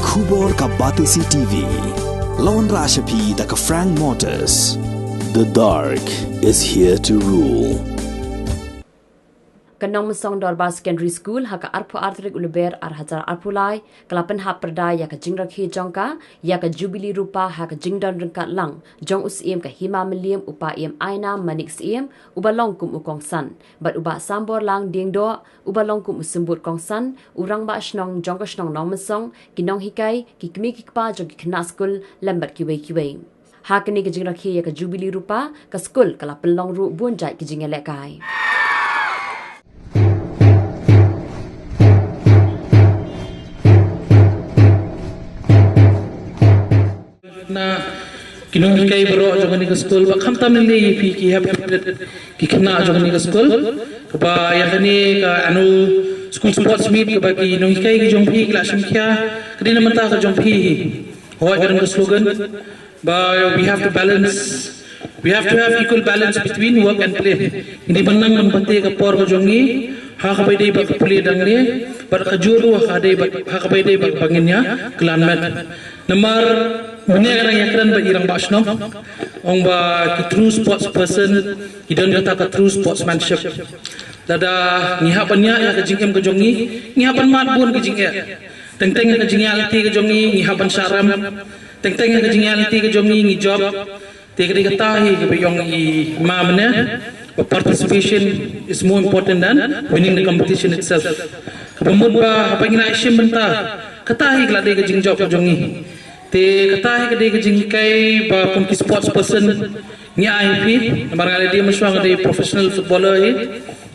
Khubor ka Batisi TV. Lawan Rashapi da ka Frank Motors. The dark is here to rule. Kanong Mesong Dorbar Secondary School haka arpo artrik uluber hajar arpulai kelapen hap perda ya ka jingrakhi jongka ya ka Jubilee Rupa haka jingdan rengkat lang jong usiem ka hima meliam upa iem aina manik siem ubalong kum ukong san bat uba sambor lang ding do ubalong kum usembut kong san urang ba snong jong ka snong nong Mesong kinong hikai ki kmi kikpa jong ki kena school lambat kiwe hakani ka jingrakhi ya ka Jubilee Rupa ka school kelapen long ru bunjai ki jingelekai. Na kinong kay bro jogan ni school ba khamtam ni fi ki have ki khna jogan ni school ba ya kani ka anu school sports meet ka ba ki nong kay ki jong fi class kya kadi naman ta ka jong fi hoy karon ka slogan ba we have to have equal balance between work and play hindi banang manpante ka por ka jongi ha ka bay day ba play dang ni par ka juru ha day ba ha ka bay day ba banginya clan mat namar Menyerang yakran bagi irang basno, orang ba ki true sports person, hidon kata ka true sportsmanship. Dada ngihapannya ya ka jingkem ka jongi, ngihapan mat bun ka jingya. Teng-teng ka jingyaliti ka jongi, ngihapan saram. Teng-teng ka jingyaliti ka jongi, ngijob. Teka tahi ka bayong i mamanya. Participation is more important than winning the competition itself. Kapamud ba apa ngina isim benta, katahi glade ka jingjob ka jongi. Te katahi kadai ke jingkai ba kumki sports person ni IP barangkali dia meswang dari professional footballer hi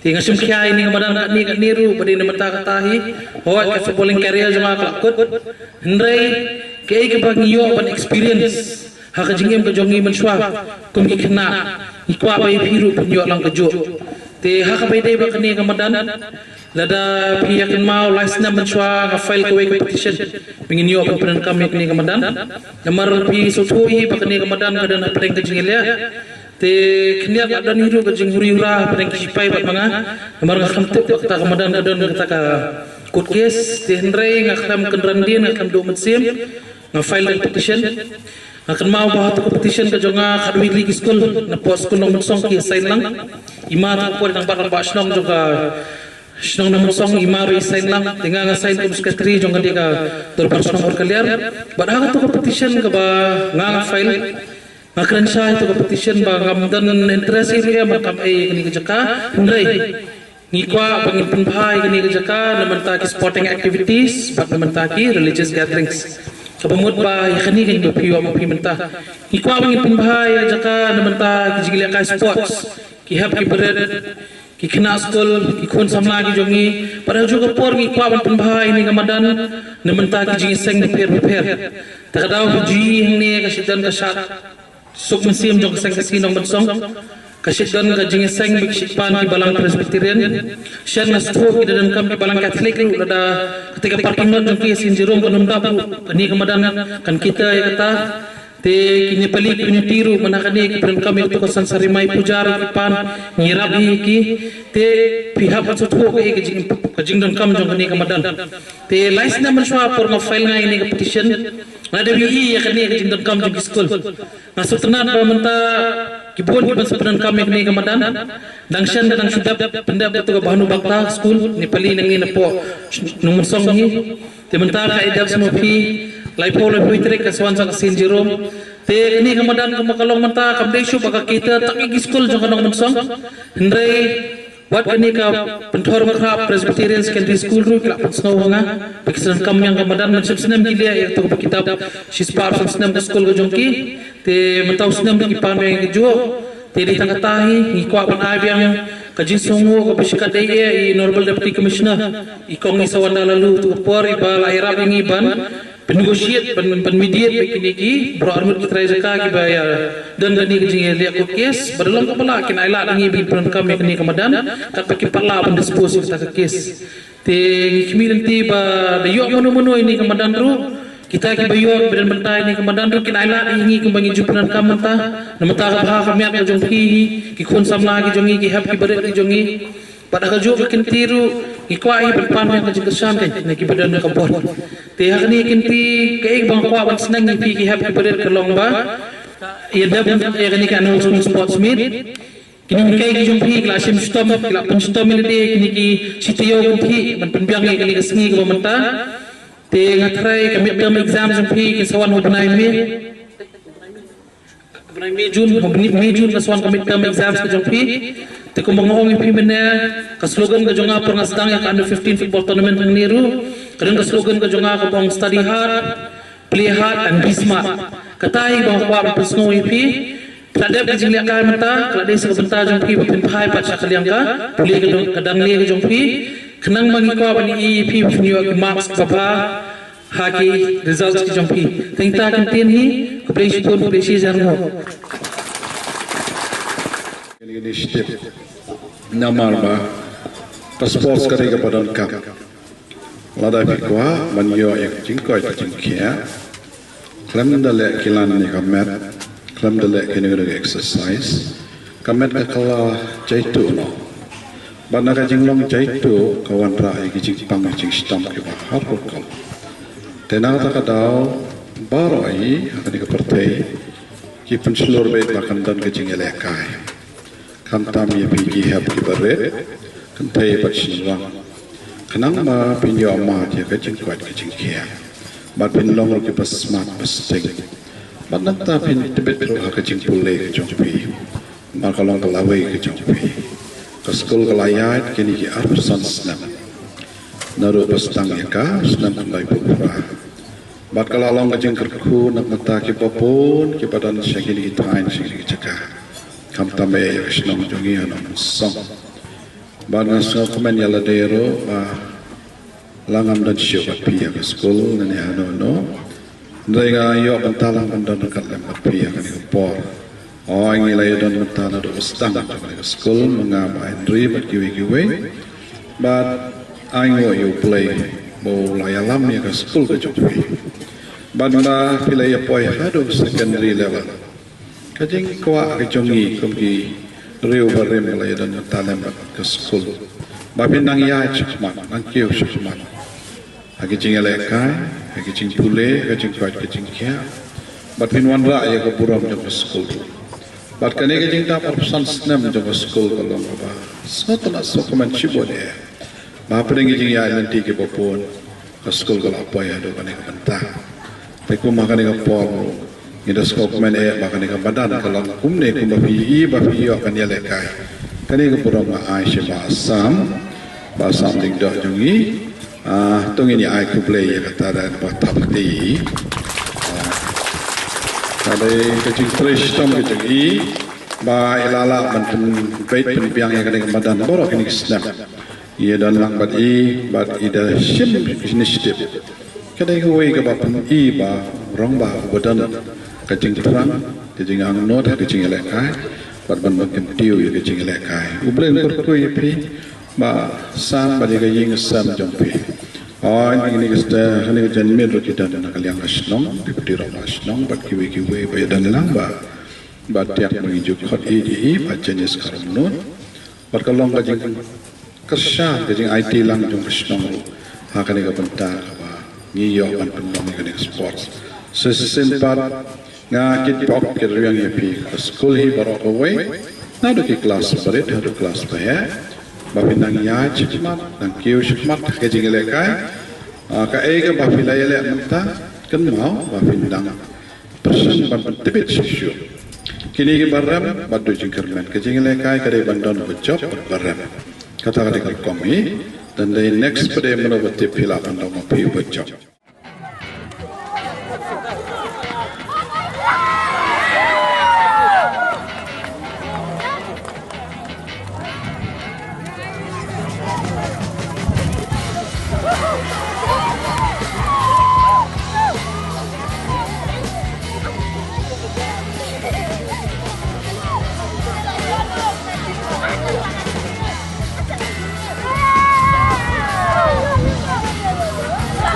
te ngasim kya ini kamadan ni kat niru badi nemata katahi hoi ka footballing career jama klakut hendrai ke bang yo ban experience ha ka jingem ka jongi meswa kumki khna ikwa bai phiru punyo lang ka jo te ha ka bai dai ba kani kamadan lada pihak yang mau license mencua file ke petition ingin yo peran kami kini kemudian nomor pi sutui pakni kemudian kadan pedeng kejingil ya te kini ada niru kejing huriura pedeng sipai bat manga nomor ngamtep kata kemudian kadan kata ka court case te hendrai ngakam kenran dia ngakam do metsim file petition akan mau bahat petition ke jonga kadwi league school na post school nong song ki sign lang imar ko nang bakal basnong juga Senang nama song imaru isain lang, tinggal ngasain ke sekretari jangan dia terbar senang berkaliar. Padahal tu competition ke ba ngang file, ngakren sah itu competition ba ngamdan interest ini macam kini kejaka, hendai ngikwa bangin penbhai kini kejaka, namantaki sporting activities, bak namantaki religious gatherings. Kapamud ba yakani kini berpiwa mapi mentah, ngikwa bangin penbhai kejaka, namantaki jigiliakai sports, kihab kibered. Ki kena school, ki khun samla ki jongi, padahal juga por ki kwa ban bhai ni kamadan, nementa ki jingi seng per. Takadaw ji hang ni kasidan ka sat. Suk mesim jong seng kasinong bansong. Kasidan ka jingi seng bi sipan ki balang Presbyterian. Syan na sto ki dadan kam ki balang Catholic lu ada ketika parking lot jong ki sin Jerome kanum dapu. Kani kamadan kan kita ya kata te kini palik punya tiru manakani kepren kami untuk kosan sarimai pujar kipan ngirap ki te pihak patutku ke kejing dan kam jong kani kamadan te license man shwa por no file ngai ni petition ada bi ya kani kejing dan kam jong school masuk tenan ba menta kibon kiban sepren kami kani kamadan dangshan dan sudap pendap tu bahanu bakta school ni pali nang ni po nomor song ni te menta ka idap semua pi Laipol Puitrik kaswan sa Saint Jerome te ini kemudian kemakalong menta kamdesyo baka kita tak igi school jong kanong mensong hendrai wat kani ka pentor makra Presbyterian Secondary School ru kla snow nga pikisan kam yang kemudian mencep senam gilia itu kitab she's part of senam school go jongki te mentau senam ki pan yang jo te di tangga tahi ngikwa pan abiang kajin songo ko bisika deye i normal deputy commissioner ikong ni sawanda lalu tu por iba lairap ngiban penegosiat penmediat begini ki bro armut kita jaka ki bayar dan gani kejing liak ko kes berdalam kepala kin aila ngi bin peran kami kini kemadan kat paki pala pun dispose kita ke kes te kimi nanti ba dayo menu ini kemadan ru kita ki bayo beran bentai ini kemadan ru kin aila ngi kembangi jupunan kamanta namata ka kami ak jong ki khun samla ki jongi ki hab ki berat ki jongi padahal jo kin tiru Ikwa ay berpan yang kesan kan neki badan kabon. Tiha ni kinti kay bang kwa bang senang ni pi ki hab kepada kelong ba. Ia dah ya ni kan school sports meet. Kini kay ki jumpi klasim stom kelap stom ni kini ki sitio kinti ban penbiang ni kini kesni ke menta. Te ngatrai kami term exam jumpi ki sawan hubnai mi. Mei Jun kasuan kami term exam ke jumpi. Te ko mangong pi mena ka slogan ka jonga per sedang yang under 15 football tournament niru kadang ka slogan ka jonga ka bang study hard, play hard and be smart. Katai bang kwa pesno pi Kadang ka jingli ka mata kadang sa benta jong pi pin phai pa cha kaliang ka puli kadang le jong pi kenang mangi ko bani pi new york marks baba haki results ki jong pi tengta kan tin hi ko presi jarno initiative namar ba sports kari ka padan ka lada bi kwa manyo ek jingkoi jingkhia klam dale kilan ni ka met klam dale kini exercise ka met ka kala jaitu no bana ka jinglong jaitu kawan ra ki jingpang jing stam ki ba har ko kal tena ta ka dau baro ai akani ka partai ki penslur be bakan dan ke jingele kai kantam ya pigi hab ki bare kantai pachinwang kanang ma pinyo ma dia ka jingkwat ka jingkhia bat pin long ki pas smart pas ting bat nanta pin tibet ro ka jingpule ka jongpi ma kalong ka lawe ka jongpi ka skul ka layat kini ki arsan snam naru pas tang ya ka snam ngai pura bat kala long ka jingkerku nak mata ki popon ki badan syakini ki tain syakini ki cakah kam tame yashnam jongi anam song bana so komen yala dero ba langam dan syobat pia ke school nani ano no ndrenga yo bantalang bandan kat lembat pia ke por o ingi lay don mentana do stang ke school mangaba indri bat kiwi but aingo you play bo layalam ya ke school ke jopi banda pilai poi hado secondary level kajing kwa ke jongi kumki riu barem lay dan talem ke school babin nang ya chakman nang kiu chakman agi jing elekai agi jing pule agi jing kwat agi jing kya babin wan ra ya ke buram ke school bat kane ke jing ta persan snam ke school kolong ba sotna sokomen chibo de ba pring jing ya nanti ke popon ke school ko apa ya do kane ke bentah teku makane ke por ida skop men bakane ka badan kalau kumne kum bapi yo kan ya lekai kani ka pura ma ai she ba sam ding do jongi tong ini ai ku play ya kata dan ba tapti kada ka jing fresh tom ke jongi ba ilala man bait pen piang ya kani badan borok ini snap ia dan lang bat ida shim initiative kada ka wei ka ba ba rong ba badan kacing terang, kacing angnot, kacing elekai, batban makin tiu ya kacing elekai. Ublen berkui pi, ba sam bagi kajing sam jompi. Oh ini kita ini jangan kita dan kalian asnong, dipeti ram asnong, bat kiwi bayar dan lamba, bat tiap mengijuk hot ini, bat jenis karunut, bat kalong kacing kesah, kacing IT lang jom asnong, akan ika bentar, ngiyok ban penom ika sports. Sesempat ngakit pok ke riang yapi school hi barok away nado ki kelas berit hadu kelas baya bapinang ya chikmat nang kiu chikmat ke jingele kai ka ega bapila yele menta kan mau bapindang person ban tibit sisyu kini ki baram badu jingkerman ke jingele kai kare bandon bejop baram kata kata komi dan the next pada menobati pila bandong api bejop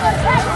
Hey!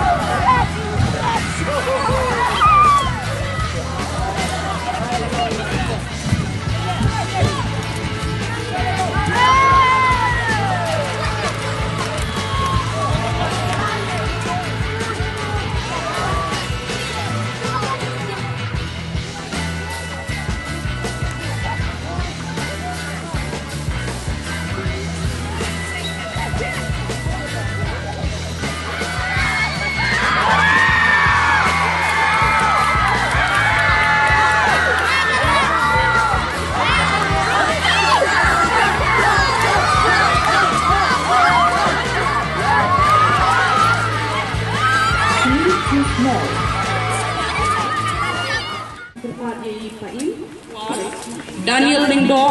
Daniel Lindo,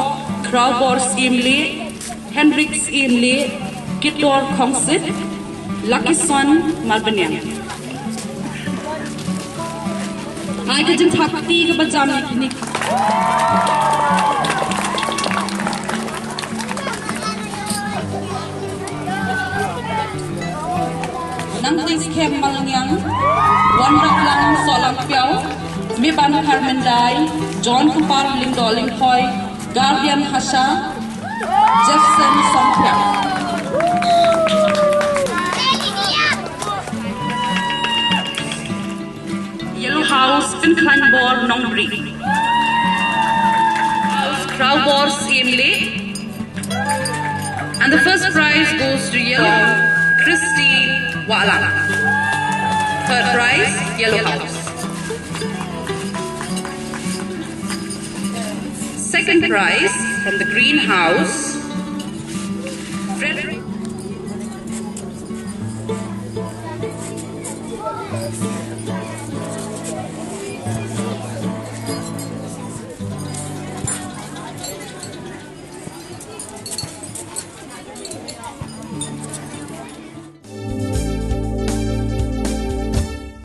Crowbor Schemely, Hendrik Schemely, Kitor Kongsit, Lucky Son Malbanian. I didn't have to take a pajama. Nangtis Kem Malanyang, Wanda Lang Solang Piao, Miban Carmendai, John Kupar Lindo Linghoy, Guardian Hasha, Jefferson Songpiao. Yellow House, Pinkhanbor, Nongbri. House, Crowbor, Emily. And the first prize goes to Yellow Christy Wala. Third prize, Yellow House. Second prize from the Green House, Frederick.